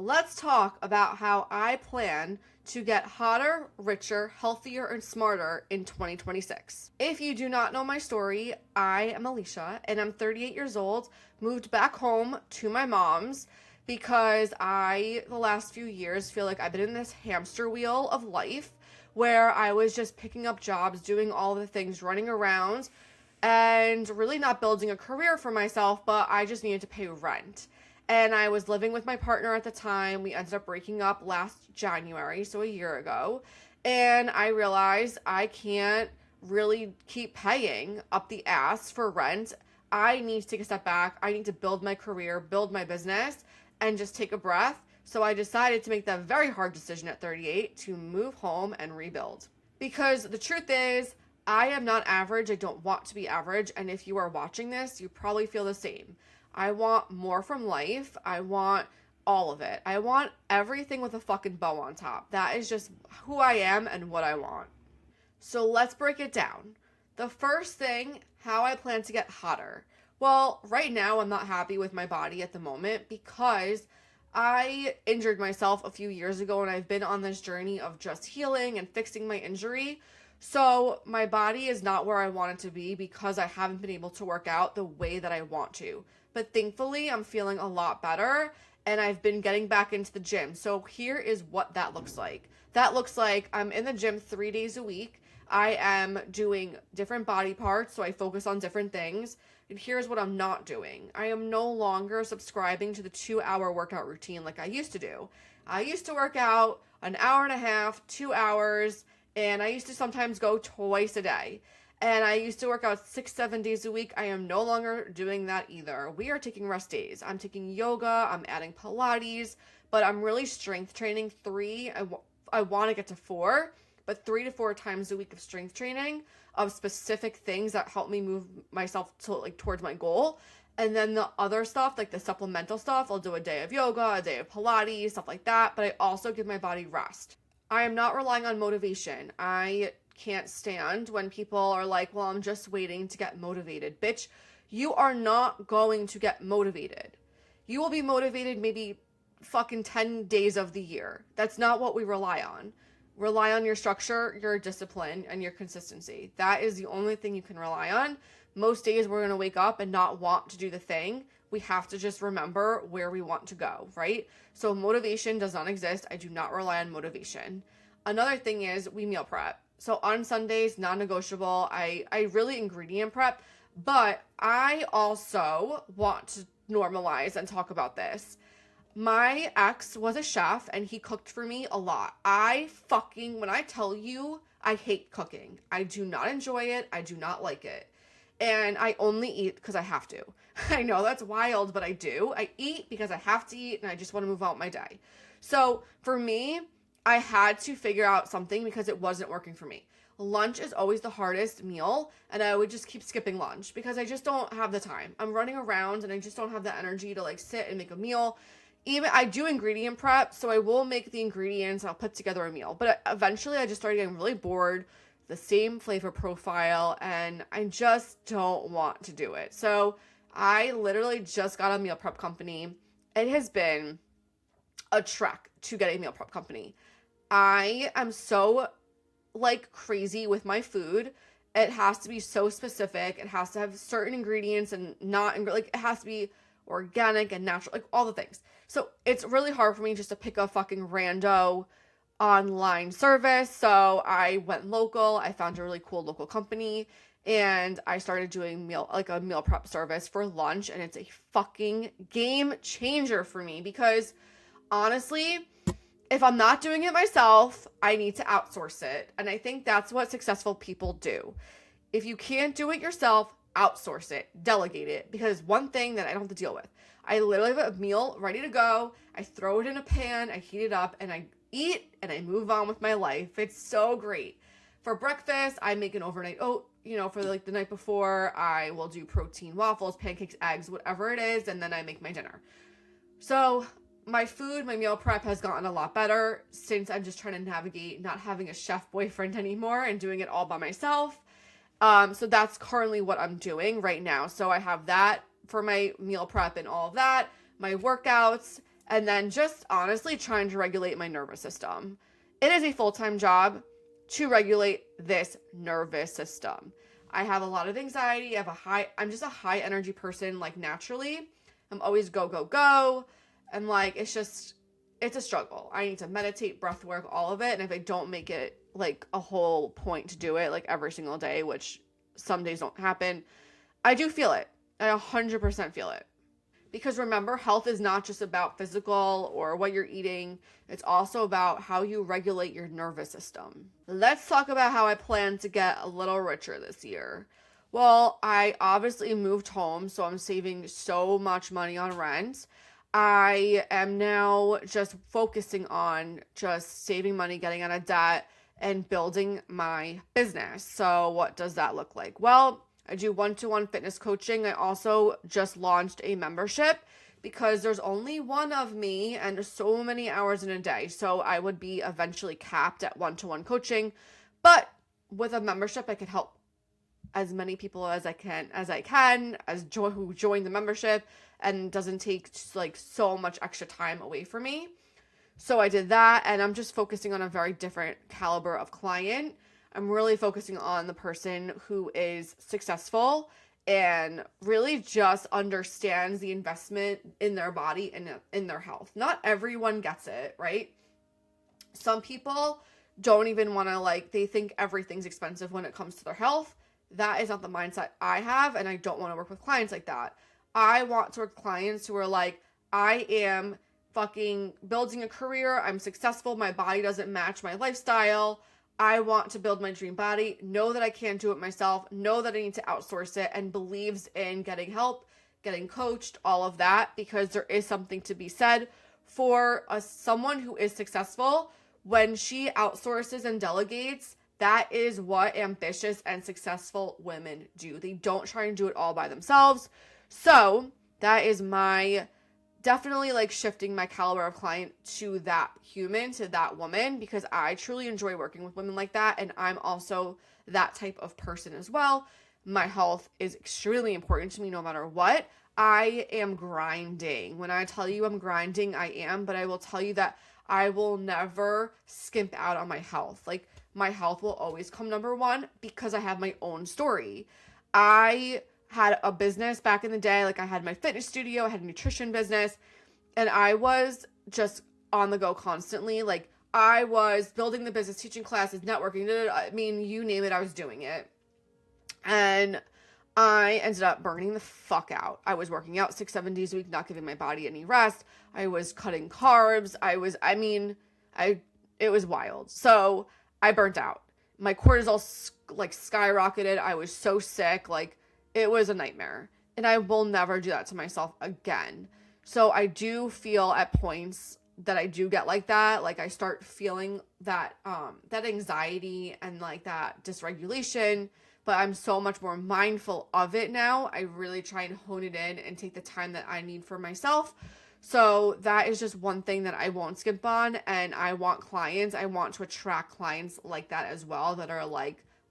let's talk about how I plan to get hotter, richer, healthier, and smarter in 2026. If you do not know my story, I am Alicia and I'm 38 years old, moved back home to my mom's because the last few years, feel like I've been in this hamster wheel of life where I was just picking up jobs, doing all the things, running around, and really not building a career for myself, but I just needed to pay rent. And I was living with my partner at the time. We ended up breaking up last January, so a year ago. And I realized I can't really keep paying up the ass for rent. I need to take a step back. I need to build my career, build my business, and just take a breath. So I decided to make that very hard decision at 38 to move home and rebuild. Because the truth is, I am not average. I don't want to be average. And if you are watching this, you probably feel the same. I want more from life. I want all of it. I want everything with a fucking bow on top. That is just who I am and what I want. So let's break it down. The first thing, how I plan to get hotter. Well, right now I'm not happy with my body at the moment because I injured myself a few years ago and I've been on this journey of just healing and fixing my injury. So my body is not where I want it to be because I haven't been able to work out the way that I want to. But thankfully, I'm feeling a lot better and I've been getting back into the gym. So here is what that looks like. That looks like I'm in the gym 3 days a week. I am doing different body parts, so I focus on different things. And here's what I'm not doing. I am no longer subscribing to the 2-hour workout routine like I used to do. I used to work out an hour and a half, 2 hours, and I used to sometimes go twice a day. And I used to work out 6-7 days a week. I am no longer doing that either. We are taking rest days. I'm taking yoga. I'm adding Pilates. But I'm really strength training 3. I want to get to 4. But 3 to 4 times a week of strength training of specific things that help me move myself to towards my goal. And then the other stuff, like the supplemental stuff, I'll do a day of yoga, a day of Pilates, stuff like that. But I also give my body rest. I am not relying on motivation. I can't stand when people are like, well, I'm just waiting to get motivated. Bitch, you are not going to get motivated. You will be motivated maybe fucking 10 days of the year. That's not what we rely on. Rely on your structure, your discipline, and your consistency. That is the only thing you can rely on. Most days we're going to wake up and not want to do the thing. We have to just remember where we want to go, right? So motivation does not exist. I do not rely on motivation. Another thing is we meal prep. So on Sundays, non-negotiable, I really ingredient prep, but I also want to normalize and talk about this. My ex was a chef and he cooked for me a lot. When I tell you, I hate cooking. I do not enjoy it. I do not like it. And I only eat because I have to. I know that's wild, but I do. I eat because I have to eat and I just want to move out my day. So for me, I had to figure out something because it wasn't working for me. Lunch is always the hardest meal, and I would just keep skipping lunch because I just don't have the time. I'm running around and I just don't have the energy to sit and make a meal. Even I do ingredient prep, so I will make the ingredients and I'll put together a meal. But eventually I just started getting really bored, the same flavor profile, and I just don't want to do it. So I literally just got a meal prep company. It has been a trek to get a meal prep company. I am so crazy with my food. It has to be so specific. It has to have certain ingredients and it has to be organic and natural, all the things. So it's really hard for me just to pick a fucking rando online service. So I went local. I found a really cool local company and I started doing a meal prep service for lunch, and it's a fucking game changer for me because honestly, if I'm not doing it myself, I need to outsource it. And I think that's what successful people do. If you can't do it yourself, outsource it, delegate it, because one thing that I don't have to deal with. I literally have a meal ready to go. I throw it in a pan, I heat it up, and I eat, and I move on with my life. It's so great. For breakfast, I make an overnight oat, for the night before. I will do protein waffles, pancakes, eggs, whatever it is, and then I make my dinner. So my meal prep has gotten a lot better since I'm just trying to navigate not having a chef boyfriend anymore and doing it all by myself. So that's currently what I'm doing right now. So I have that for my meal prep and all of that, my workouts, and then just honestly trying to regulate my nervous system. It is a full-time job to regulate this nervous system. I have a lot of anxiety. I'm just a high energy person, like naturally. I'm always go, go, go. And like, it's a struggle. I need to meditate, breath work, all of it. And if I don't make it like a whole point to do it like every single day, which some days don't happen, I do feel it. I 100% feel it. Because remember, health is not just about physical or what you're eating. It's also about how you regulate your nervous system. Let's talk about how I plan to get a little richer this year. Well, I obviously moved home, so I'm saving so much money on rent. I am now just focusing on just saving money, getting out of debt, and building my business. So what does that look like? Well, I do one-to-one fitness coaching. I also just launched a membership because there's only one of me and so many hours in a day. So I would be eventually capped at one-to-one coaching. But with a membership, I can help as many people as I can who join the membership, and doesn't take like so much extra time away from me. So I did that, and I'm just focusing on a very different caliber of client. I'm really focusing on the person who is successful and really just understands the investment in their body and in their health. Not everyone gets it, right? Some people don't even want to, they think everything's expensive when it comes to their health. That is not the mindset I have, and I don't want to work with clients like that. I want to work with clients who are like, I am fucking building a career. I'm successful. My body doesn't match my lifestyle. I want to build my dream body, know that I can't do it myself, know that I need to outsource it, and believes in getting help, getting coached, all of that, because there is something to be said for someone who is successful. When she outsources and delegates, that is what ambitious and successful women do. They don't try and do it all by themselves. So that is definitely shifting my caliber of client to that human, to that woman, because I truly enjoy working with women like that. And I'm also that type of person as well. My health is extremely important to me no matter what. I am grinding. When I tell you I'm grinding, I am, but I will tell you that I will never skimp out on my health. My health will always come number one because I have my own story. I had a business back in the day. I had my fitness studio, I had a nutrition business, and I was just on the go constantly. I was building the business, teaching classes, networking, I mean, you name it, I was doing it. And I ended up burning the fuck out. I was working out 6-7 days a week, not giving my body any rest. I was cutting carbs. It was wild. So I burnt out. My cortisol skyrocketed. I was so sick. It was a nightmare. And I will never do that to myself again. So I do feel at points that I do get like that. I start feeling that anxiety and that dysregulation, but I'm so much more mindful of it now. I really try and hone it in and take the time that I need for myself. So that is just one thing that I won't skip on. And I want to attract clients like that as well, that are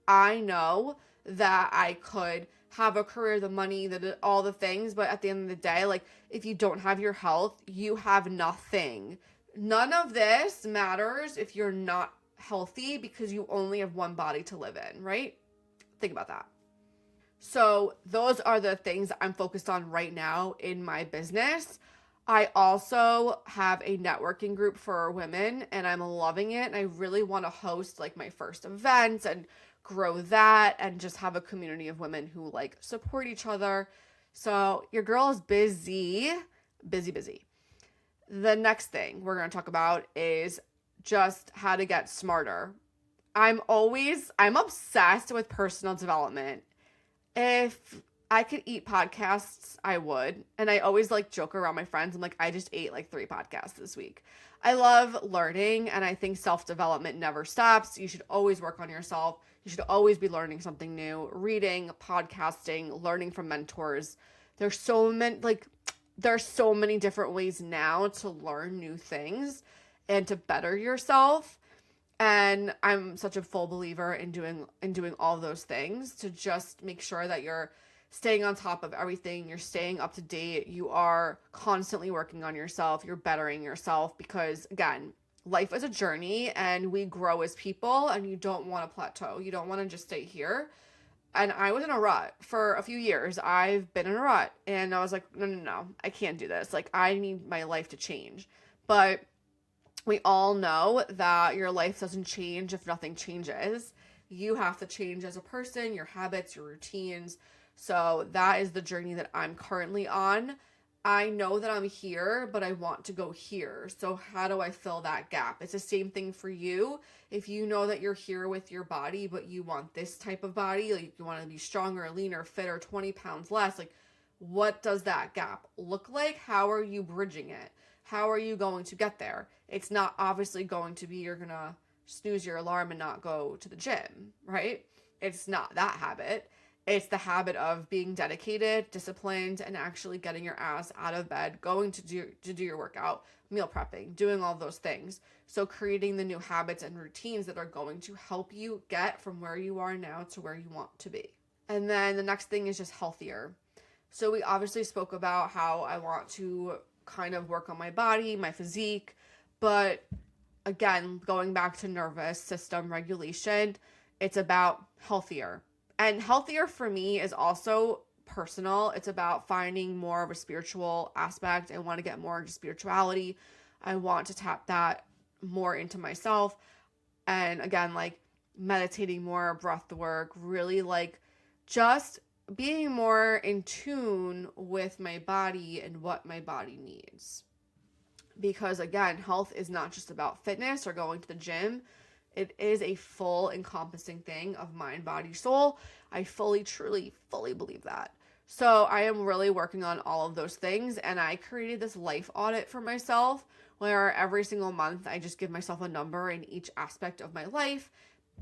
I know that I could have a career, the money, all the things, but at the end of the day, if you don't have your health, you have nothing. None of this matters if you're not healthy, because you only have one body to live in, right? Think about that. So those are the things I'm focused on right now in my business. I also have a networking group for women, and I'm loving it. And I really want to host my first event and grow that, and just have a community of women who support each other. So your girl is busy. The next thing we're going to talk about is just how to get smarter. I'm obsessed with personal development. If I could eat podcasts, I would. And I always joke around my friends. I'm I just ate 3 podcasts this week. I love learning, and I think self-development never stops. You should always work on yourself. You should always be learning something new, reading, podcasting, learning from mentors. There's so many different ways now to learn new things and to better yourself. And I'm such a full believer in doing all those things to just make sure that you're staying on top of everything. You're staying up to date. You are constantly working on yourself. You're bettering yourself because, again, life is a journey and we grow as people, and you don't want to plateau. You don't want to just stay here. And I was in a rut for a few years. I've been in a rut, and I was like, no, I can't do this. Like, I need my life to change. But we all know that your life doesn't change if nothing changes. You have to change as a person, your habits, your routines. So that is the journey that I'm currently on. I know that I'm here, but I want to go here. So how do I fill that gap? It's the same thing for you. If you know that you're here with your body, but you want this type of body, like you want to be stronger, leaner, fitter, 20 pounds less, like what does that gap look like? How are you bridging it? How are you going to get there? It's not obviously going to be you're going to snooze your alarm and not go to the gym, right? It's not that habit. It's the habit of being dedicated, disciplined, and actually getting your ass out of bed, going to do your workout, meal prepping, doing all those things. So creating the new habits and routines that are going to help you get from where you are now to where you want to be. And then the next thing is just healthier. So we obviously spoke about how I want to kind of work on my body, my physique, but again, going back to nervous system regulation, it's about healthier. And healthier for me is also personal. It's about finding more of a spiritual aspect. I want to get more into spirituality. I want to tap that more into myself. And again, like meditating more, breath work, really like just being more in tune with my body and what my body needs. Because again, health is not just about fitness or going to the gym. It is a full encompassing thing of mind, body, soul. I fully, truly, fully believe that. So I am really working on all of those things. And I created this life audit for myself where every single month I just give myself a number in each aspect of my life.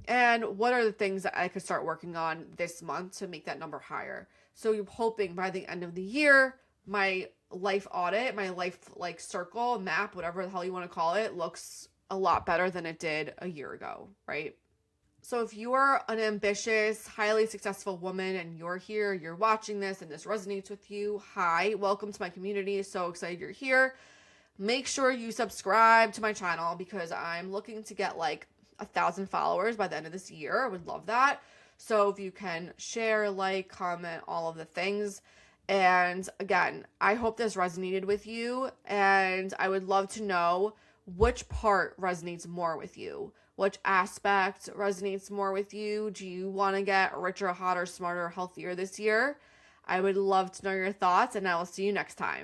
And what are the things that I could start working on this month to make that number higher? So you're hoping by the end of the year, my life audit, my life like circle, map, whatever the hell you want to call it, looks a lot better than it did a year ago, right? So if you are an ambitious, highly successful woman and you're here, you're watching this and this resonates with you, hi, welcome to my community. So excited you're here. Make sure you subscribe to my channel because I'm looking to get like 1,000 followers by the end of this year. I would love that. So if you can share, like, comment, all of the things. And again, I hope this resonated with you, and I would love to know which part resonates more with you. Which aspect resonates more with you? Do you want to get richer, hotter, smarter, healthier this year? I would love to know your thoughts, and I will see you next time.